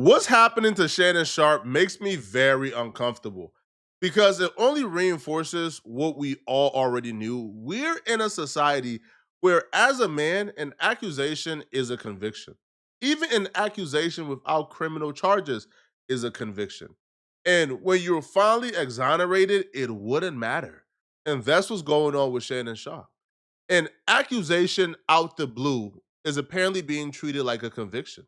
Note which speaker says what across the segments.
Speaker 1: What's happening to Shannon Sharpe makes me very uncomfortable because it only reinforces what we all already knew. We're in a society where, as a man, an accusation is a conviction. Even an accusation without criminal charges is a conviction. And when you're finally exonerated, it wouldn't matter. And that's what's going on with Shannon Sharpe. An accusation out the blue is apparently being treated like a conviction.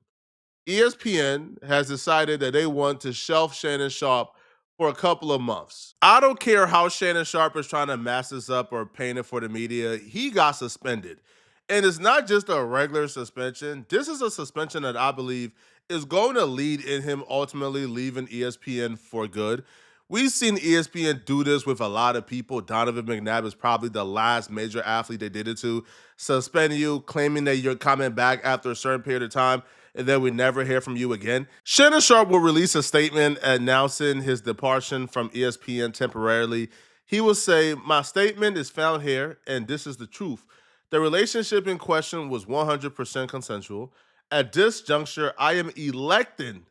Speaker 1: ESPN has decided that they want to shelf Shannon Sharpe for a couple of months. I don't care how Shannon Sharpe is trying to mask this up or paint it for the media. He got suspended. And it's not just a regular suspension. This is a suspension that I believe is going to lead in him ultimately leaving ESPN for good. We've seen ESPN do this with a lot of people. Donovan McNabb is probably the last major athlete they did it to. Suspend you, claiming that you're coming back after a certain period of time, and then we never hear from you again. Shannon Sharpe will release a statement announcing his departure from ESPN temporarily. He will say, "My statement is found here, and this is the truth. The relationship in question was 100% consensual. At this juncture, I am electing,"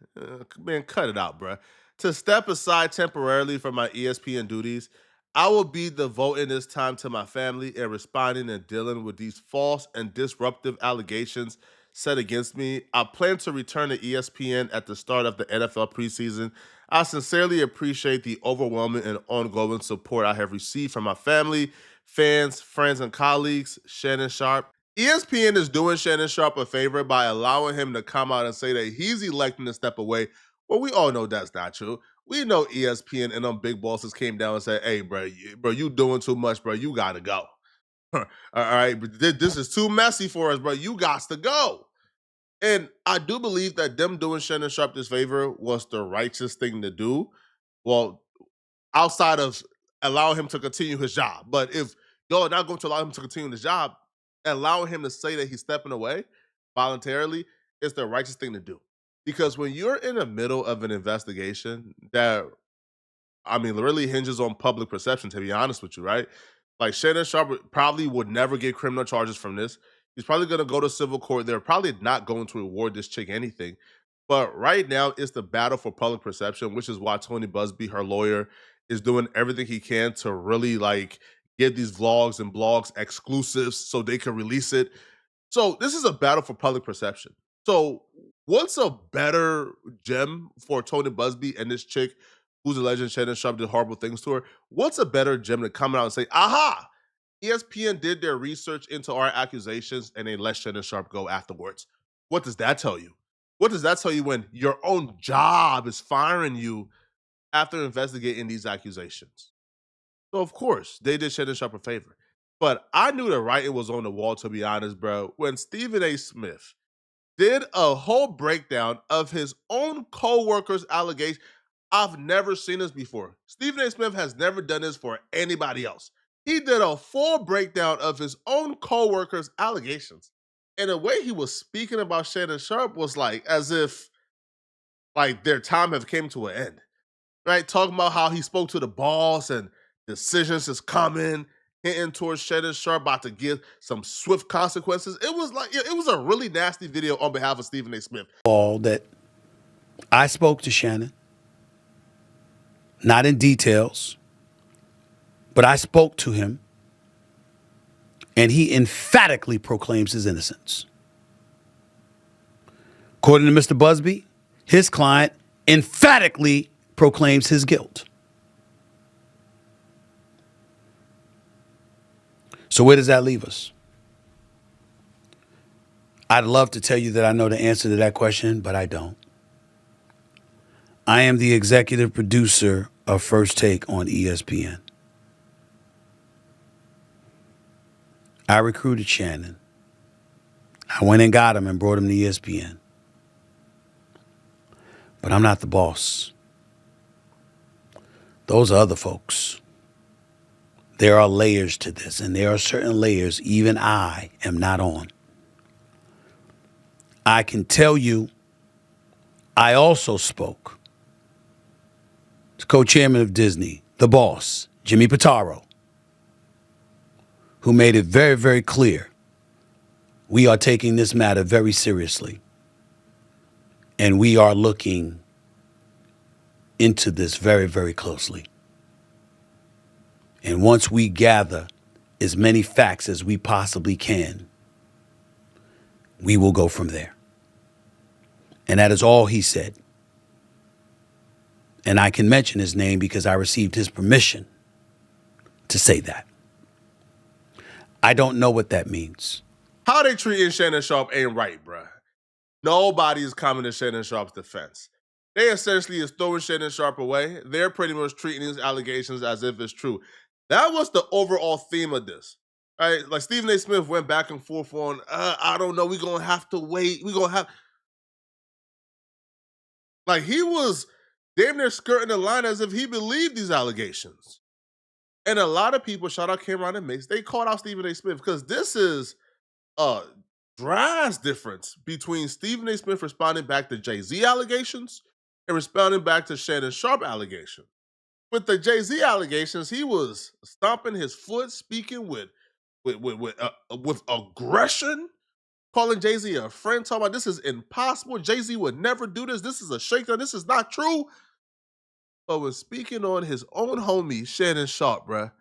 Speaker 1: man, cut it out, bruh, "to step aside temporarily from my ESPN duties. I will be devoting this time to my family and responding and dealing with these false and disruptive allegations set against me. I plan to return to ESPN at the start of the NFL preseason. I sincerely appreciate the overwhelming and ongoing support I have received from my family, fans, friends, and colleagues. Shannon Sharpe." ESPN is doing Shannon Sharpe a favor by allowing him to come out and say that he's electing to step away. Well, we all know that's not true. We know ESPN and them big bosses came down and said, "Hey, bro, you doing too much, bro. You gotta go. All right, but this is too messy for us, bro. You got to go." And I do believe that them doing Shannon Sharpe this favor was the righteous thing to do. Well, outside of allowing him to continue his job. But if y'all are not going to allow him to continue his job, allowing him to say that he's stepping away voluntarily is the righteous thing to do. Because when you're in the middle of an investigation that, I mean, really hinges on public perception, to be honest with you, right? Like Shannon Sharpe probably would never get criminal charges from this. He's probably going to go to civil court. They're probably not going to reward this chick anything. But right now, it's the battle for public perception, which is why Tony Busby, her lawyer, is doing everything he can to really like give these vlogs and blogs exclusives so they can release it. So this is a battle for public perception. So what's a better gem for Tony Busby and this chick who's a legend, Shannon Sharpe, did horrible things to her? What's a better gem to come out and say, "Aha, ESPN did their research into our accusations and they let Shannon Sharpe go afterwards"? What does that tell you? What does that tell you when your own job is firing you after investigating these accusations? So of course, they did Shannon Sharpe a favor. But I knew the writing was on the wall, to be honest, bro. When Stephen A. Smith did a whole breakdown of his own co-workers' allegations. I've never seen this before. Stephen A. Smith has never done this for anybody else. He did a full breakdown of his own co-workers' allegations. And the way he was speaking about Shannon Sharpe was like as if like their time have came to an end. Right? Talking about how he spoke to the boss and decisions is coming, hinting towards Shannon Sharpe about to give some swift consequences. It was like it was a really nasty video on behalf of Stephen A. Smith.
Speaker 2: All that I spoke to Shannon, not in details, but I spoke to him, and he emphatically proclaims his innocence. According to Mr. Busby, his client emphatically proclaims his guilt. So where does that leave us? I'd love to tell you that I know the answer to that question, but I don't. I am the executive producer of First Take on ESPN. I recruited Shannon. I went and got him and brought him to ESPN. But I'm not the boss. Those are other folks. There are layers to this, and there are certain layers even I am not on. I can tell you, I also spoke to co-chairman of Disney, the boss, Jimmy Pitaro, who made it very, very clear we are taking this matter very seriously. And we are looking into this very, very closely. And once we gather as many facts as we possibly can, we will go from there. And that is all he said. And I can mention his name because I received his permission to say that. I don't know what that means.
Speaker 1: How they treating Shannon Sharpe ain't right, bruh. Nobody is coming to Shannon Sharpe's defense. They essentially is throwing Shannon Sharpe away. They're pretty much treating these allegations as if it's true. That was the overall theme of this. Right? Like Stephen A. Smith went back and forth on, I don't know, we're gonna have to wait. We're gonna have like he was damn near skirting the line as if he believed these allegations. And a lot of people, shout out Cameron and Mace, they called out Stephen A. Smith because this is a drastic difference between Stephen A. Smith responding back to Jay-Z allegations and responding back to Shannon Sharpe allegations. With the Jay-Z allegations, he was stomping his foot, speaking with aggression, calling Jay-Z a friend, talking about this is impossible. Jay-Z would never do this. This is a shakedown. This is not true. But when speaking on his own homie, Shannon Sharpe, bruh,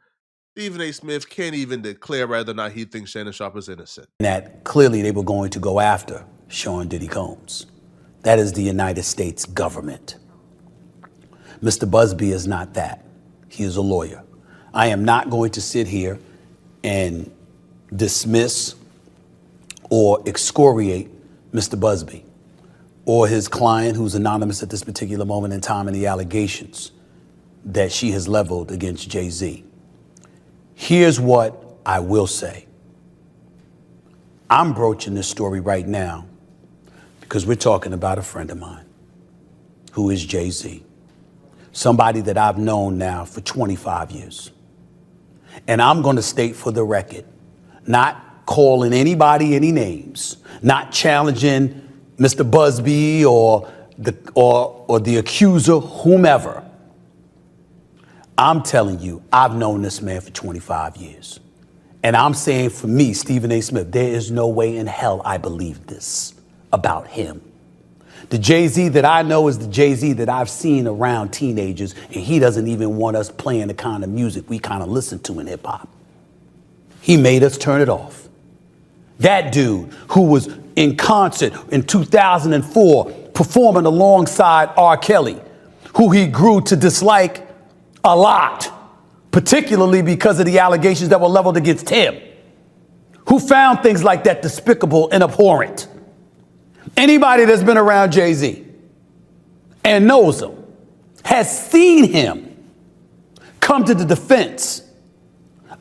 Speaker 1: Stephen A. Smith can't even declare whether or not he thinks Shannon Sharpe is innocent.
Speaker 2: That clearly they were going to go after Sean Diddy Combs. That is the United States government. Mr. Busby is not that. He is a lawyer. I am not going to sit here and dismiss or excoriate Mr. Busby or his client, who's anonymous at this particular moment in time, and the allegations that she has leveled against Jay-Z. Here's what I will say. I'm broaching this story right now because we're talking about a friend of mine who is Jay-Z, somebody that I've known now for 25 years. And I'm going to state for the record, not calling anybody any names, not challenging Mr. Busby or the accuser, whomever. I'm telling you, I've known this man for 25 years. And I'm saying for me, Stephen A. Smith, there is no way in hell I believe this about him. The Jay-Z that I know is the Jay-Z that I've seen around teenagers, and he doesn't even want us playing the kind of music we kind of listen to in hip hop. He made us turn it off. That dude who was in concert in 2004 performing alongside R. Kelly, who he grew to dislike a lot, particularly because of the allegations that were leveled against him, who found things like that despicable and abhorrent. Anybody that's been around Jay-Z and knows him has seen him come to the defense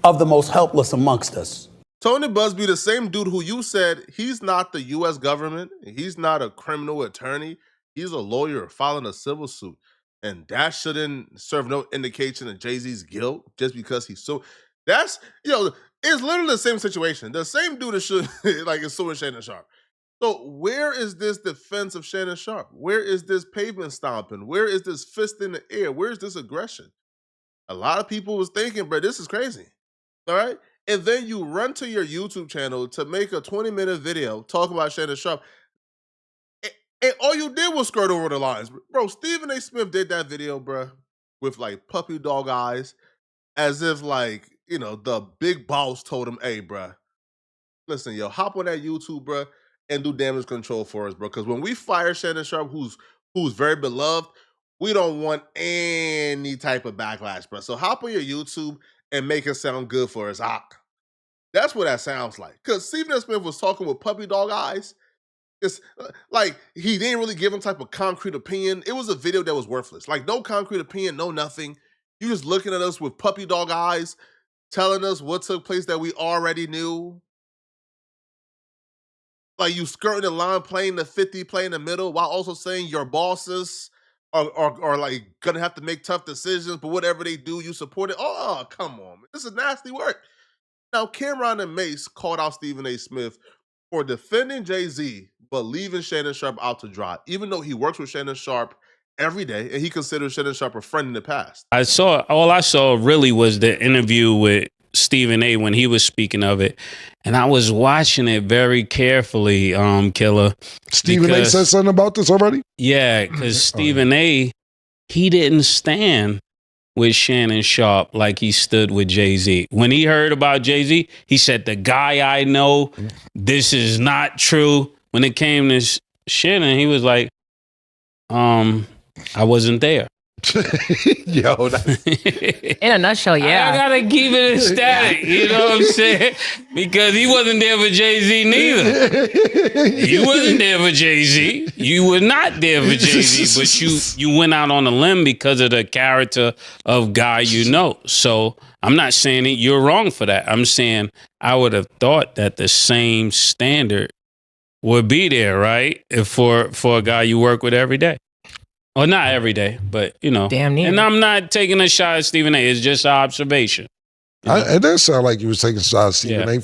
Speaker 2: of the most helpless amongst us.
Speaker 1: Tony Busby, the same dude who you said he's not the U.S. government, he's not a criminal attorney, he's a lawyer filing a civil suit. And that shouldn't serve no indication of Jay-Z's guilt just because he's so. That's, it's literally the same situation. The same dude that should, is suing Shannon Sharpe. So where is this defense of Shannon Sharpe? Where is this pavement stomping? Where is this fist in the air? Where is this aggression? A lot of people was thinking, bro, this is crazy. All right? And then you run to your YouTube channel to make a 20-minute video talking about Shannon Sharpe. And all you did was skirt over the lines. Bro, Stephen A. Smith did that video, bro, with puppy dog eyes, as if the big boss told him, hey, bro, listen, hop on that YouTube, bro, and do damage control for us, bro. Because when we fire Shannon Sharpe, who's very beloved, we don't want any type of backlash, bro. So hop on your YouTube and make it sound good for us. That's what that sounds like. Because Stephen A. Smith was talking with puppy dog eyes. It's he didn't really give him type of concrete opinion. It was a video that was worthless. No concrete opinion, no nothing. You just looking at us with puppy dog eyes, telling us what took place that we already knew. You skirting the line, playing the 50, playing the middle, while also saying your bosses are gonna have to make tough decisions, but whatever they do, you support it. Oh, come on, man. This is nasty work. Now, Cameron and Mace called out Stephen A. Smith for defending Jay-Z, but leaving Shannon Sharpe out to dry, even though he works with Shannon Sharpe every day, and he considers Shannon Sharpe a friend in the past.
Speaker 3: All I saw really was the interview with Stephen A. when he was speaking of it, and I was watching it very carefully, Killer.
Speaker 4: Stephen A. said something about this already?
Speaker 3: Yeah, because Stephen A., he didn't stand with Shannon Sharpe like he stood with Jay-Z. When he heard about Jay-Z, he said, the guy I know, this is not true. When it came to Shannon, he was like, I wasn't there.
Speaker 4: Yo,
Speaker 5: in a nutshell, yeah.
Speaker 3: I gotta keep it static, you know what I'm saying? Because he wasn't there for Jay-Z neither. You wasn't there for Jay-Z. You were not there for Jay-Z, but you went out on a limb because of the character of guy you know. So I'm not saying that you're wrong for that. I'm saying I would have thought that the same standard would be there, right? If for a guy you work with every day. Well, not every day, but, you know.
Speaker 5: Damn near.
Speaker 3: And I'm not taking a shot at Stephen A. It's just an observation.
Speaker 4: It does sound like you was taking shots at Stephen A.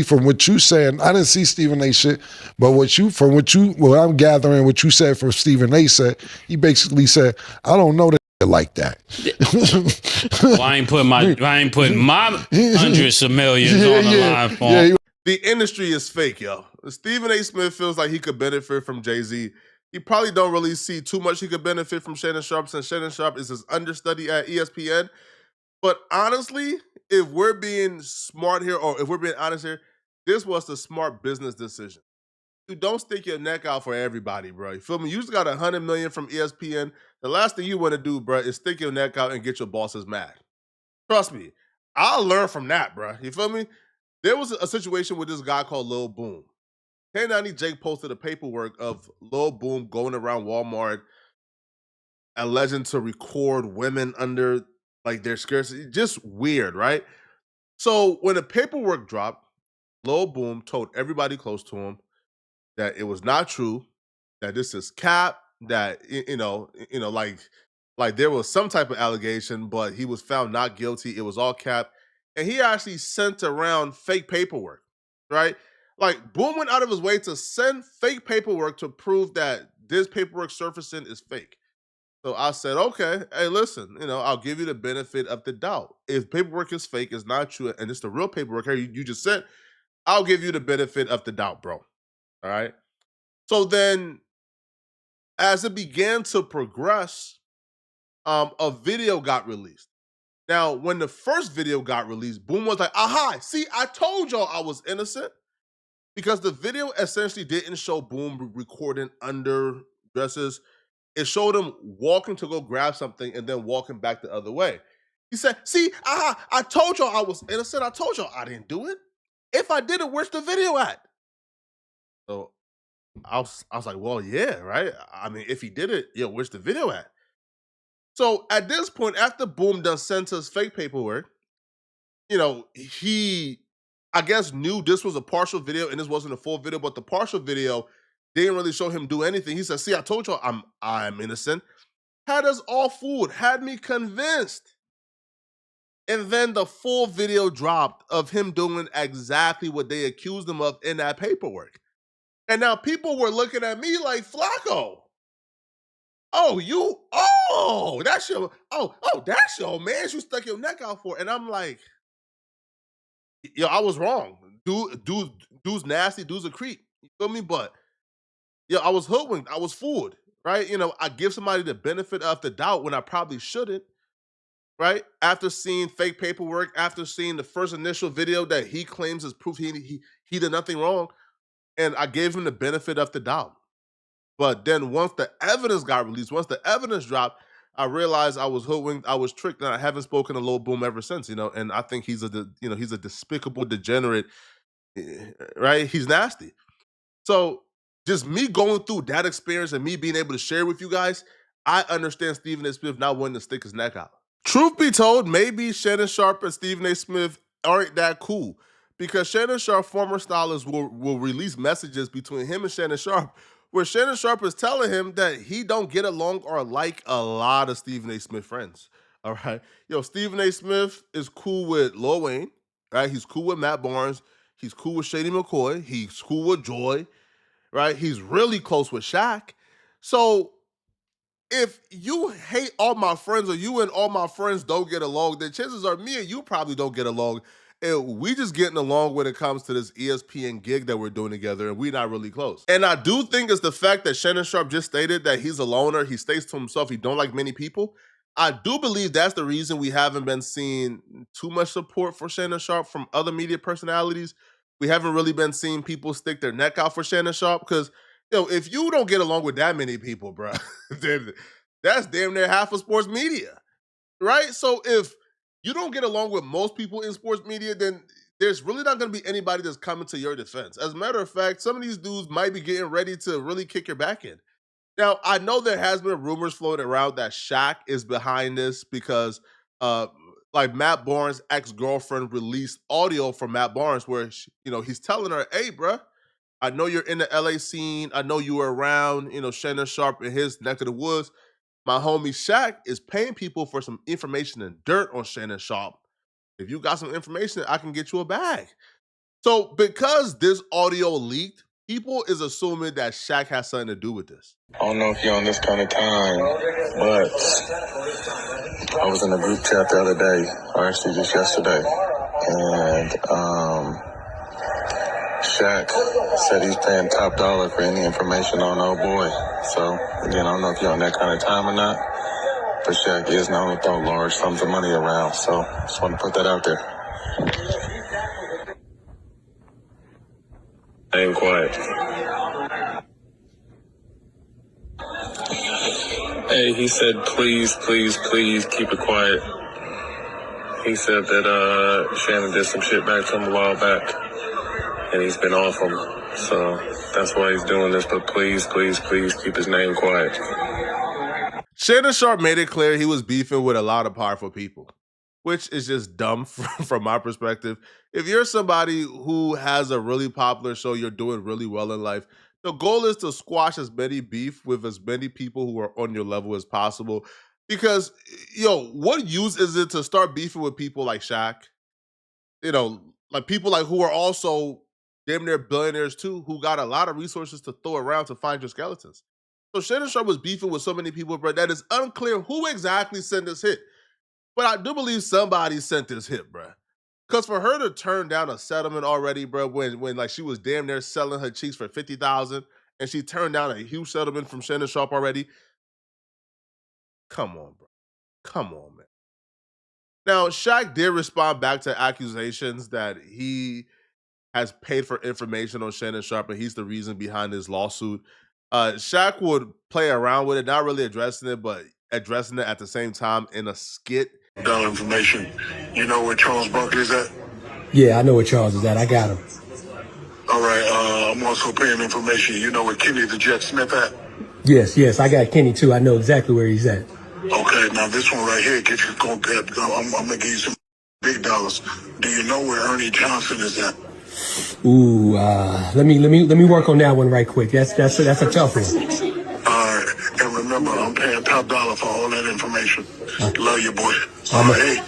Speaker 4: From what you said, I didn't see Stephen A. shit, but what I'm gathering, what you said from Stephen A. said, he basically said, I don't know that like that.
Speaker 3: Well, I ain't putting my hundreds of millions on the line for him.
Speaker 1: The industry is fake, yo. Stephen A. Smith feels like he could benefit from Jay-Z. He probably don't really see too much he could benefit from Shannon Sharpe, since Shannon Sharpe is his understudy at ESPN. But honestly, if we're being smart here, or if we're being honest here, this was the smart business decision. You don't stick your neck out for everybody, bro. You feel me? You just got $100 million from ESPN. The last thing you want to do, bro, is stick your neck out and get your bosses mad. Trust me, I'll learn from that, bro. You feel me? There was a situation with this guy called Lil Boom. K90 Jake posted a paperwork of Lil Boom going around Walmart alleging to record women under like their scarcity. Just weird, right? So when the paperwork dropped, Lil Boom told everybody close to him that it was not true, that this is cap, that like there was some type of allegation, but he was found not guilty. It was all cap. And he actually sent around fake paperwork, right? Like, Boom went out of his way to send fake paperwork to prove that this paperwork surfacing is fake. So I said, okay, hey, listen, I'll give you the benefit of the doubt. If paperwork is fake, it's not true, and it's the real paperwork here you just sent, I'll give you the benefit of the doubt, bro. All right? So then, as it began to progress, a video got released. Now, when the first video got released, Boom was like, aha, see, I told y'all I was innocent. Because the video essentially didn't show Boom recording under dresses. It showed him walking to go grab something and then walking back the other way. He said, see, I told y'all I was innocent. I told y'all I didn't do it. If I did it, where's the video at? So I was like, well, yeah, right? I mean, if he did it, yeah, where's the video at? So at this point, after Boom done sent us fake paperwork, he, I guess, knew this was a partial video and this wasn't a full video, but the partial video didn't really show him do anything. He said, see, I told y'all I'm innocent. Had us all fooled, had me convinced. And then the full video dropped of him doing exactly what they accused him of in that paperwork. And now people were looking at me like, Flacco, that's your man you stuck your neck out for. And I'm like, yo, I was wrong. Dude's nasty. Dude's a creep. You feel me? But I was hoodwinked. I was fooled. Right? I give somebody the benefit of the doubt when I probably shouldn't. Right? After seeing fake paperwork, after seeing the first initial video that he claims is proof he did nothing wrong, and I gave him the benefit of the doubt. But then once the evidence got released, once the evidence dropped, I realized I was hoodwinked, I was tricked, and I haven't spoken to Lil Boom ever since. And I think he's a despicable degenerate, right? He's nasty. So just me going through that experience and me being able to share with you guys, I understand Stephen A. Smith not wanting to stick his neck out. Truth be told, maybe Shannon Sharpe and Stephen A. Smith aren't that cool, because Shannon Sharpe, former stylist, will release messages between him and Shannon Sharpe where Shannon Sharpe is telling him that he don't get along or like a lot of Stephen A. Smith friends. All right. Stephen A. Smith is cool with Lil Wayne, right? He's cool with Matt Barnes. He's cool with Shady McCoy. He's cool with Joy, right? He's really close with Shaq. So if you hate all my friends or you and all my friends don't get along, then chances are me and you probably don't get along. And we just getting along when it comes to this ESPN gig that we're doing together, and we not really close. And I do think it's the fact that Shannon Sharpe just stated that he's a loner. He states to himself he don't like many people. I do believe that's the reason we haven't been seeing too much support for Shannon Sharpe from other media personalities. We haven't really been seeing people stick their neck out for Shannon Sharpe because, if you don't get along with that many people, bro, then that's damn near half of sports media, right? So if you don't get along with most people in sports media, then there's really not going to be anybody that's coming to your defense. As a matter of fact, some of these dudes might be getting ready to really kick your back in. Now, I know there has been rumors floating around that Shaq is behind this because, uh, like Matt Barnes' ex-girlfriend released audio from Matt Barnes where he's telling her, "Hey, bruh, I know you're in the LA scene. I know you were around, Shannon Sharpe in his neck of the woods. My homie Shaq is paying people for some information and dirt on Shannon Sharpe. If you got some information, I can get you a bag." So because this audio leaked, people is assuming that Shaq has something to do with this.
Speaker 6: I don't know if you're on this kind of time, but I was in a group chat the other day, or actually just yesterday, and Shaq said he's paying top dollar for any information on old boy. So, again, I don't know if you're on that kind of time or not, but Shaq is known to throw large sums of money around, so just want to put that out there. I ain't quiet. Hey, he said, please, please, please keep it quiet. He said that Shannon did some shit back to him a while back, and he's been off him. So that's why he's doing this, but please, please, please keep his name quiet.
Speaker 1: Shannon Sharpe made it clear he was beefing with a lot of powerful people, which is just dumb from my perspective. If you're somebody who has a really popular show, you're doing really well in life, the goal is to squash as many beef with as many people who are on your level as possible. Because, what use is it to start beefing with people like Shaq? Like people like who are also damn near billionaires too, who got a lot of resources to throw around to find your skeletons. So Shannon Sharpe was beefing with so many people, bro, that is unclear who exactly sent this hit. But I do believe somebody sent this hit, bro. Because for her to turn down a settlement already, bro, when like she was damn near selling her cheeks for $50,000, and she turned down a huge settlement from Shannon Sharpe already. Come on, bro. Come on, man. Now, Shaq did respond back to accusations that he has paid for information on Shannon Sharpe, and he's the reason behind this lawsuit. Shaq would play around with it, not really addressing it, but addressing it at the same time in a skit.
Speaker 7: Dollar information. You know where Charles Barkley's at?
Speaker 8: Yeah, I know where Charles is at. I got him.
Speaker 7: All right, I'm also paying information. You know where Kenny the Jet Smith at?
Speaker 8: Yes, I got Kenny too. I know exactly where he's at.
Speaker 7: Okay, now this one right here, get you I'm gonna give you some big dollars. Do you know where Ernie Johnson is at?
Speaker 8: Ooh, let me work on that one right quick. That's a tough one.
Speaker 7: All right, and remember, I'm paying top dollar for all that information. Love you, boy. Hey,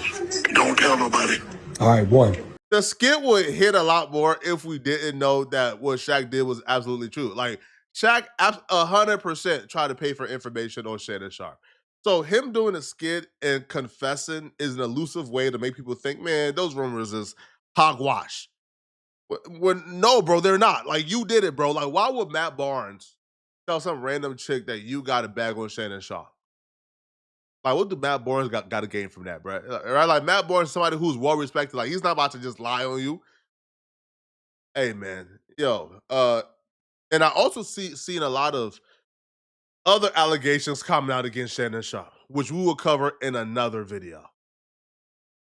Speaker 7: don't tell nobody.
Speaker 8: All right, one.
Speaker 1: The skit would hit a lot more if we didn't know that what Shaq did was absolutely true. Like, Shaq 100% tried to pay for information on Shannon Sharpe. So him doing a skit and confessing is an elusive way to make people think, man, those rumors is hogwash. When no, bro, they're not. Like, you did it, bro. Like, why would Matt Barnes tell some random chick that you got a bag on Shannon Sharpe? Like, what do Matt Barnes got to gain from that, bro? Right? Like, Matt Barnes is somebody who's well respected. Like, he's not about to just lie on you. Hey, man, and I also seen a lot of other allegations coming out against Shannon Sharpe, which we will cover in another video.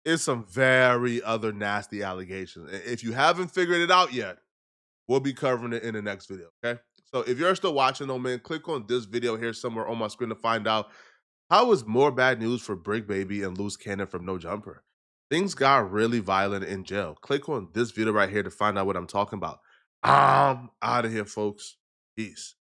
Speaker 1: It's some very other nasty allegations. If you haven't figured it out yet, we'll be covering it in the next video, okay? So if you're still watching, though, man, click on this video here somewhere on my screen to find out how is more bad news for Brick Baby and Loose Cannon from No Jumper. Things got really violent in jail. Click on this video right here to find out what I'm talking about. I'm out of here, folks. Peace.